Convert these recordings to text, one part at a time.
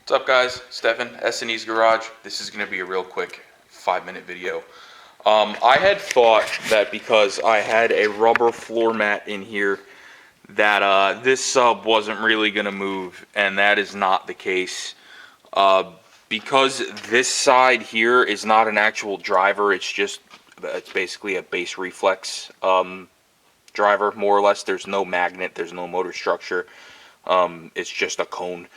What's up guys, Stefan, S&E's Garage. This is going to be a real quick 5-minute video. I had thought that because I had a rubber floor mat in here that this sub wasn't really going to move, and that is not the case. Because this side here is not an actual driver, it's basically a base reflex driver, more or less. There's no magnet, there's no motor structure, it's just a cone.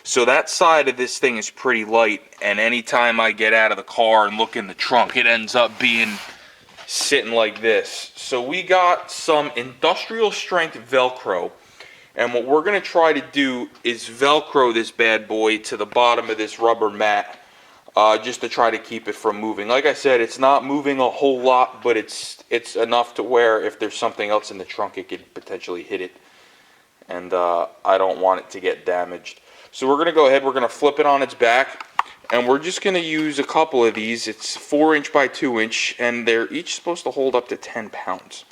So that side of this thing is pretty light, and anytime I get out of the car and look in the trunk, it ends up being sitting like this. So we got some industrial strength Velcro, and what we're going to try to do is Velcro this bad boy to the bottom of this rubber mat, just to try to keep it from moving. Like I said, it's not moving a whole lot, but it's enough to where if there's something else in the trunk, it could potentially hit it, and I don't want it to get damaged. So we're going to go ahead, we're going to flip it on its back, and we're just going to use a couple of these. It's 4" by 2", and they're each supposed to hold up to 10 pounds.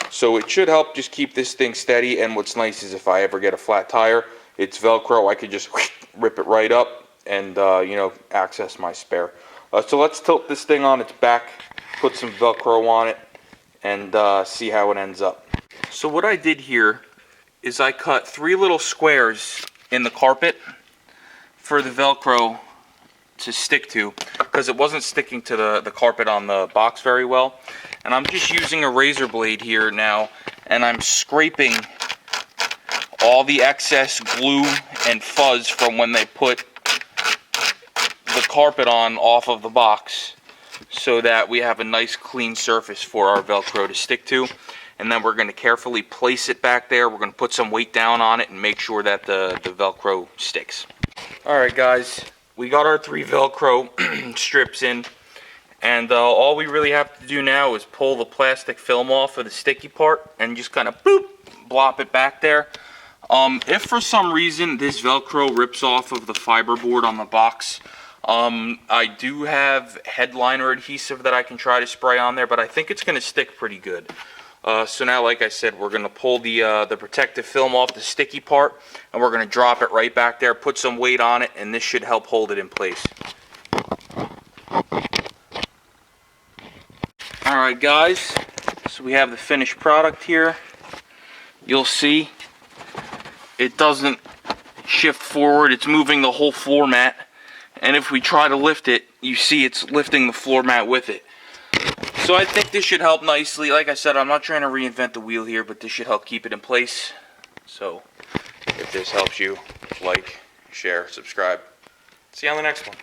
So it should help just keep this thing steady, and what's nice is if I ever get a flat tire, it's Velcro. I could just rip it right up and, you know, access my spare. So let's tilt this thing on its back, put some Velcro on it, and see how it ends up. So what I did here is I cut 3 little squares in the carpet for the Velcro to stick to, because it wasn't sticking to the carpet on the box very well. And I'm just using a razor blade here now, and I'm scraping all the excess glue and fuzz from when they put the carpet on off of the box, so that we have a nice clean surface for our Velcro to stick to. And then we're going to carefully place it back there. We're going to put some weight down on it and make sure that the Velcro sticks. Alright guys, we got our 3 Velcro strips in, and all we really have to do now is pull the plastic film off of the sticky part and just kind of boop, blop it back there. If for some reason this Velcro rips off of the fiberboard on the box, I do have headliner adhesive that I can try to spray on there, but I think it's going to stick pretty good. So now, like I said, we're going to pull the protective film off the sticky part, and we're going to drop it right back there, put some weight on it, and this should help hold it in place. Alright guys, so we have the finished product here. You'll see it doesn't shift forward, it's moving the whole floor mat, and if we try to lift it, you see it's lifting the floor mat with it. So I think this should help nicely. Like I said, I'm not trying to reinvent the wheel here, but this should help keep it in place. So if this helps you, like, share, subscribe. See you on the next one.